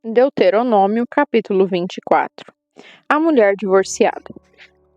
Deuteronômio, capítulo 24. A mulher divorciada.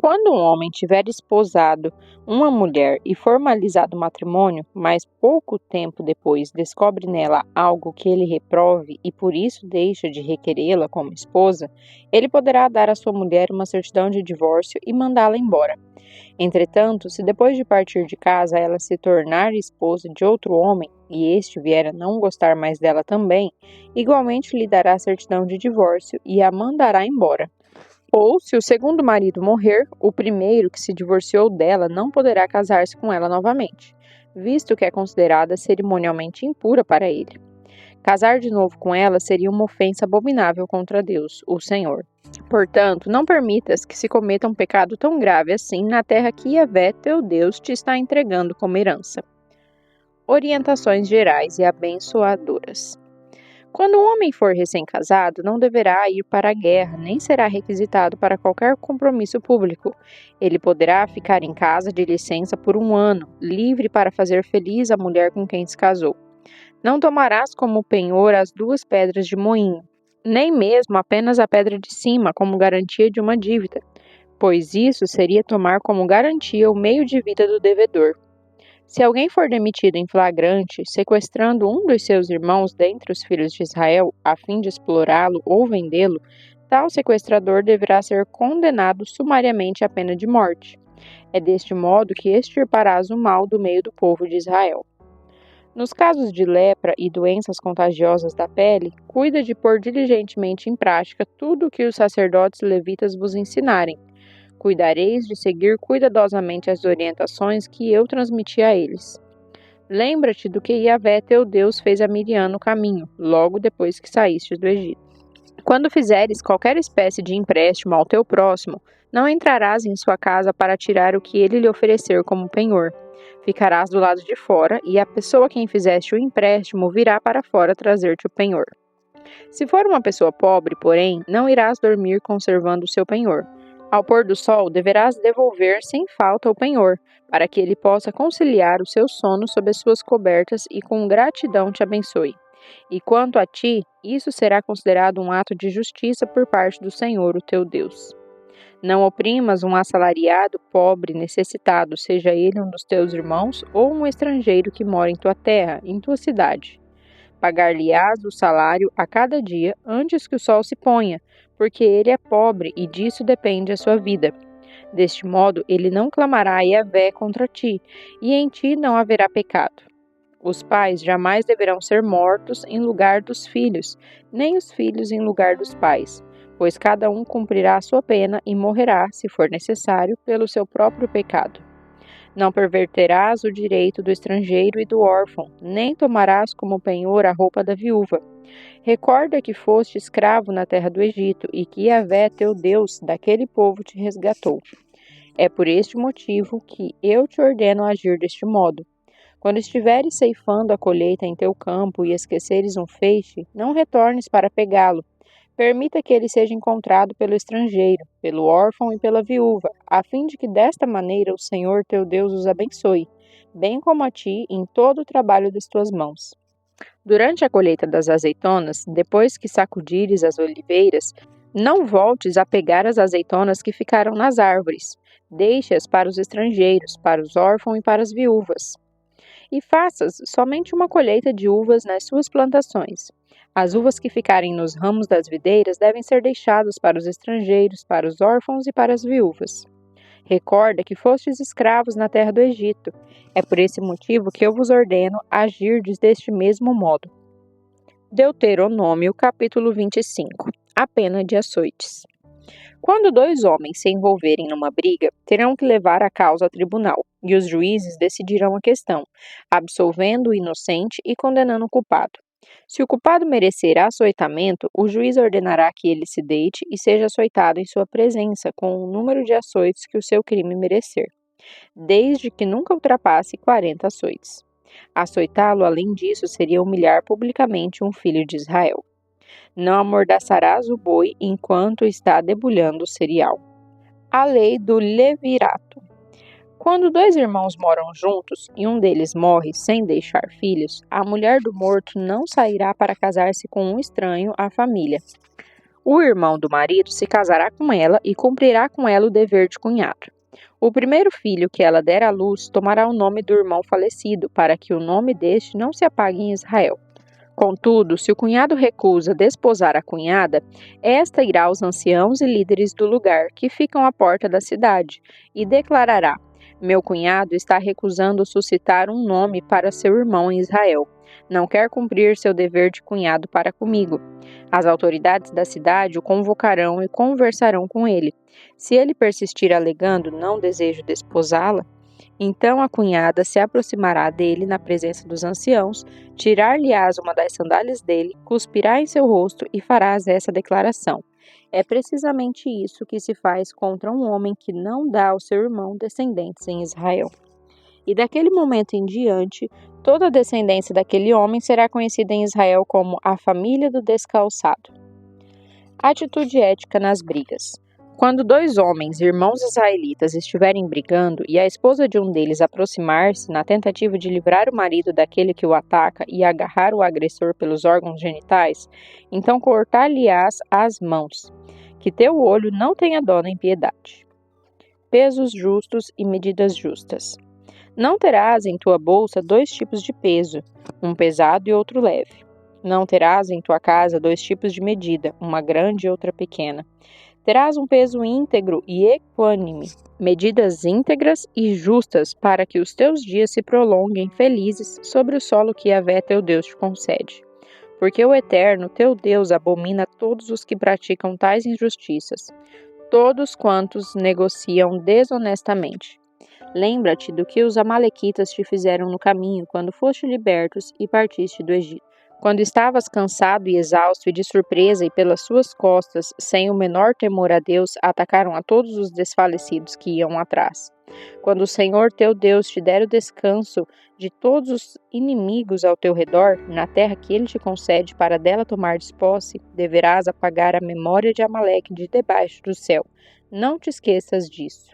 Quando um homem tiver esposado uma mulher e formalizado o matrimônio, mas pouco tempo depois descobre nela algo que ele reprove e por isso deixa de requerê-la como esposa, ele poderá dar à sua mulher uma certidão de divórcio e mandá-la embora. Entretanto, se depois de partir de casa ela se tornar esposa de outro homem, e este vier a não gostar mais dela também, igualmente lhe dará a certidão de divórcio e a mandará embora. Ou, se o segundo marido morrer, o primeiro que se divorciou dela não poderá casar-se com ela novamente, visto que é considerada cerimonialmente impura para ele. Casar de novo com ela seria uma ofensa abominável contra Deus, o Senhor. Portanto, não permitas que se cometa um pecado tão grave assim na terra que Yahvé, teu Deus, te está entregando como herança. Orientações gerais e abençoadoras. Quando um homem for recém-casado, não deverá ir para a guerra, nem será requisitado para qualquer compromisso público. Ele poderá ficar em casa de licença por 1 ano, livre para fazer feliz a mulher com quem se casou. Não tomarás como penhor as 2 pedras de moinho, nem mesmo apenas a pedra de cima como garantia de uma dívida, pois isso seria tomar como garantia o meio de vida do devedor. Se alguém for demitido em flagrante, sequestrando um dos seus irmãos dentre os filhos de Israel, a fim de explorá-lo ou vendê-lo, tal sequestrador deverá ser condenado sumariamente à pena de morte. É deste modo que extirparás o mal do meio do povo de Israel. Nos casos de lepra e doenças contagiosas da pele, cuida de pôr diligentemente em prática tudo o que os sacerdotes levitas vos ensinarem. Cuidareis de seguir cuidadosamente as orientações que eu transmiti a eles. Lembra-te do que Yahvé teu Deus fez a Miriam no caminho, logo depois que saístes do Egito. Quando fizeres qualquer espécie de empréstimo ao teu próximo, não entrarás em sua casa para tirar o que ele lhe oferecer como penhor. Ficarás do lado de fora, e a pessoa a quem fizeste o empréstimo virá para fora trazer-te o penhor. Se for uma pessoa pobre, porém, não irás dormir conservando o seu penhor. Ao pôr do sol, deverás devolver sem falta o penhor, para que ele possa conciliar o seu sono sob as suas cobertas e com gratidão te abençoe. E quanto a ti, isso será considerado um ato de justiça por parte do Senhor, o teu Deus. Não oprimas um assalariado, pobre, necessitado, seja ele um dos teus irmãos ou um estrangeiro que mora em tua terra, em tua cidade. Pagar-lhe-ás o salário a cada dia antes que o sol se ponha, porque ele é pobre e disso depende a sua vida. Deste modo, ele não clamará a Yahvé contra ti, e em ti não haverá pecado. Os pais jamais deverão ser mortos em lugar dos filhos, nem os filhos em lugar dos pais, pois cada um cumprirá a sua pena e morrerá, se for necessário, pelo seu próprio pecado. Não perverterás o direito do estrangeiro e do órfão, nem tomarás como penhor a roupa da viúva. Recorda que foste escravo na terra do Egito e que Yahvé, teu Deus, daquele povo te resgatou. É por este motivo que eu te ordeno agir deste modo. Quando estiveres ceifando a colheita em teu campo e esqueceres um feixe, não retornes para pegá-lo. Permita que ele seja encontrado pelo estrangeiro, pelo órfão e pela viúva, a fim de que desta maneira o Senhor teu Deus os abençoe, bem como a ti em todo o trabalho das tuas mãos. Durante a colheita das azeitonas, depois que sacudires as oliveiras, não voltes a pegar as azeitonas que ficaram nas árvores. Deixe-as para os estrangeiros, para os órfãos e para as viúvas. E faças somente uma colheita de uvas nas suas plantações. As uvas que ficarem nos ramos das videiras devem ser deixadas para os estrangeiros, para os órfãos e para as viúvas. Recorda que fostes escravos na terra do Egito. É por esse motivo que eu vos ordeno agirdes deste mesmo modo. Deuteronômio, capítulo 25. A pena de açoites. Quando 2 homens se envolverem numa briga, terão que levar a causa a tribunal, e os juízes decidirão a questão, absolvendo o inocente e condenando o culpado. Se o culpado merecer açoitamento, o juiz ordenará que ele se deite e seja açoitado em sua presença com o número de açoites que o seu crime merecer, desde que nunca ultrapasse 40 açoites. Açoitá-lo, além disso, seria humilhar publicamente um filho de Israel. Não amordaçarás o boi enquanto está debulhando o cereal. A lei do levirato. Quando dois irmãos moram juntos e um deles morre sem deixar filhos, a mulher do morto não sairá para casar-se com um estranho à família. O irmão do marido se casará com ela e cumprirá com ela o dever de cunhado. O primeiro filho que ela der à luz tomará o nome do irmão falecido, para que o nome deste não se apague em Israel. Contudo, se o cunhado recusa desposar a cunhada, esta irá aos anciãos e líderes do lugar, que ficam à porta da cidade, e declarará: meu cunhado está recusando suscitar um nome para seu irmão em Israel. Não quer cumprir seu dever de cunhado para comigo. As autoridades da cidade o convocarão e conversarão com ele. Se ele persistir alegando não desejo desposá-la, então a cunhada se aproximará dele na presença dos anciãos, tirar-lhe-ás uma das sandálias dele, cuspirá em seu rosto e farás essa declaração: é precisamente isso que se faz contra um homem que não dá ao seu irmão descendentes em Israel. E daquele momento em diante, toda a descendência daquele homem será conhecida em Israel como a família do descalçado. Atitude ética nas brigas. Quando dois homens, irmãos israelitas, estiverem brigando e a esposa de um deles aproximar-se na tentativa de livrar o marido daquele que o ataca e agarrar o agressor pelos órgãos genitais, então cortar-lhe-ás as mãos, que teu olho não tenha dó nem piedade. Pesos justos e medidas justas. Não terás em tua bolsa dois tipos de peso, um pesado e outro leve. Não terás em tua casa dois tipos de medida, uma grande e outra pequena. Terás um peso íntegro e equânime, medidas íntegras e justas, para que os teus dias se prolonguem felizes sobre o solo que Yahvé teu Deus te concede. Porque o Eterno, teu Deus, abomina todos os que praticam tais injustiças, todos quantos negociam desonestamente. Lembra-te do que os amalequitas te fizeram no caminho, quando foste libertos e partiste do Egito. Quando estavas cansado e exausto e de surpresa e pelas suas costas, sem o menor temor a Deus, atacaram a todos os desfalecidos que iam atrás. Quando o Senhor teu Deus te der o descanso de todos os inimigos ao teu redor, na terra que ele te concede para dela tomares posse, deverás apagar a memória de Amaleque de debaixo do céu. Não te esqueças disso.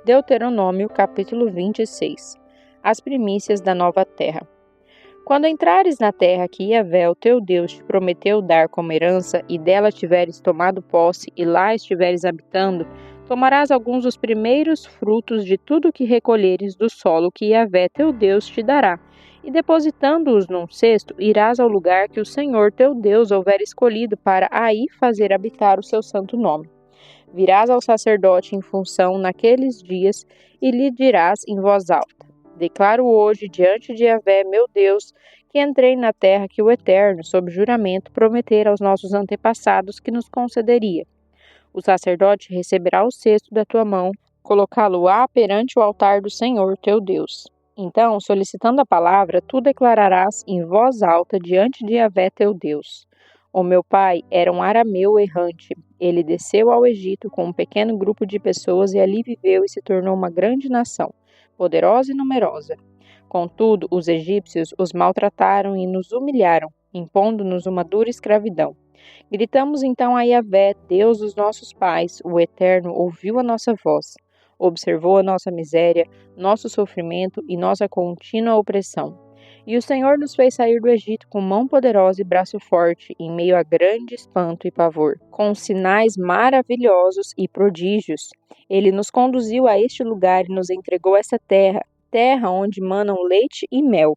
Deuteronômio, capítulo 26. As primícias da nova terra. Quando entrares na terra que Yahvé, o teu Deus, te prometeu dar como herança, e dela tiveres tomado posse, e lá estiveres habitando, tomarás alguns dos primeiros frutos de tudo que recolheres do solo que Yahvé, teu Deus, te dará, e depositando-os num cesto, irás ao lugar que o Senhor, teu Deus, houver escolhido para aí fazer habitar o seu santo nome. Virás ao sacerdote em função naqueles dias, e lhe dirás em voz alta: declaro hoje diante de Yahvé, meu Deus, que entrei na terra que o Eterno, sob juramento, prometera aos nossos antepassados que nos concederia. O sacerdote receberá o cesto da tua mão, colocá-lo-á perante o altar do Senhor, teu Deus. Então, solicitando a palavra, tu declararás em voz alta diante de Yahvé, teu Deus: o meu pai era um arameu errante. Ele desceu ao Egito com um pequeno grupo de pessoas e ali viveu e se tornou uma grande nação, poderosa e numerosa. Contudo, os egípcios os maltrataram e nos humilharam, impondo-nos uma dura escravidão. Gritamos então a Yahvé, Deus dos nossos pais, o Eterno ouviu a nossa voz, observou a nossa miséria, nosso sofrimento e nossa contínua opressão. E o Senhor nos fez sair do Egito com mão poderosa e braço forte, em meio a grande espanto e pavor, com sinais maravilhosos e prodígios. Ele nos conduziu a este lugar e nos entregou essa terra, terra onde manam leite e mel.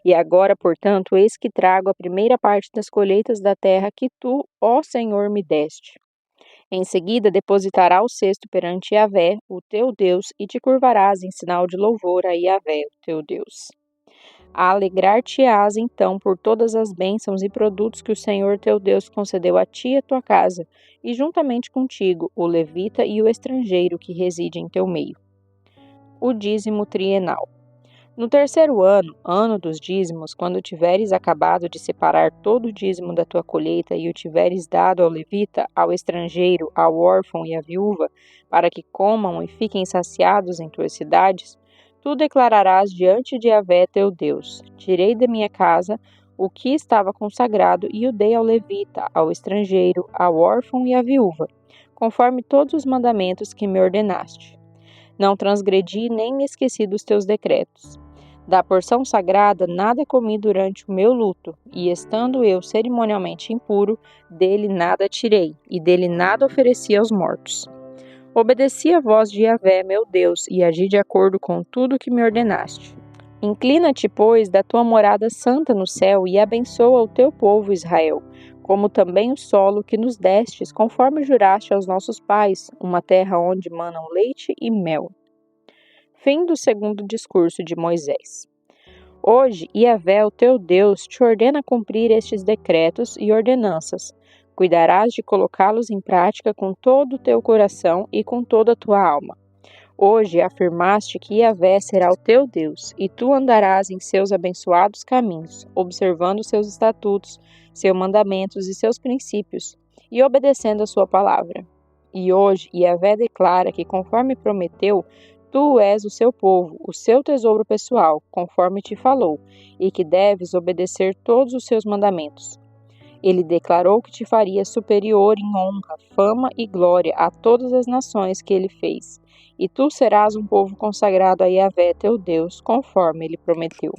E agora, portanto, eis que trago a primeira parte das colheitas da terra que tu, ó Senhor, me deste. Em seguida, depositará o cesto perante Yahvé, o teu Deus, e te curvarás em sinal de louvor a Yahvé, o teu Deus. Alegrar-te-ás então por todas as bênçãos e produtos que o Senhor teu Deus concedeu a ti e a tua casa, e juntamente contigo o levita e o estrangeiro que reside em teu meio. O dízimo trienal. No terceiro ano, ano dos dízimos, quando tiveres acabado de separar todo o dízimo da tua colheita e o tiveres dado ao levita, ao estrangeiro, ao órfão e à viúva, para que comam e fiquem saciados em tuas cidades, tu declararás diante de Yahvé teu Deus: tirei da minha casa o que estava consagrado e o dei ao levita, ao estrangeiro, ao órfão e à viúva, conforme todos os mandamentos que me ordenaste. Não transgredi nem me esqueci dos teus decretos. Da porção sagrada nada comi durante o meu luto, e estando eu cerimonialmente impuro, dele nada tirei, e dele nada ofereci aos mortos. Obedeci a voz de Yahvé, meu Deus, e agi de acordo com tudo que me ordenaste. Inclina-te, pois, da tua morada santa no céu e abençoa o teu povo Israel, como também o solo que nos destes, conforme juraste aos nossos pais, uma terra onde manam leite e mel. Fim do segundo discurso de Moisés. Hoje, Yahvé, o teu Deus, te ordena cumprir estes decretos e ordenanças. Cuidarás de colocá-los em prática com todo o teu coração e com toda a tua alma. Hoje afirmaste que Yahvé será o teu Deus, e tu andarás em seus abençoados caminhos, observando seus estatutos, seus mandamentos e seus princípios, e obedecendo a sua palavra. E hoje Yahvé declara que, conforme prometeu, tu és o seu povo, o seu tesouro pessoal, conforme te falou, e que deves obedecer todos os seus mandamentos. Ele declarou que te faria superior em honra, fama e glória a todas as nações que ele fez, e tu serás um povo consagrado a Yahvé teu Deus, conforme ele prometeu.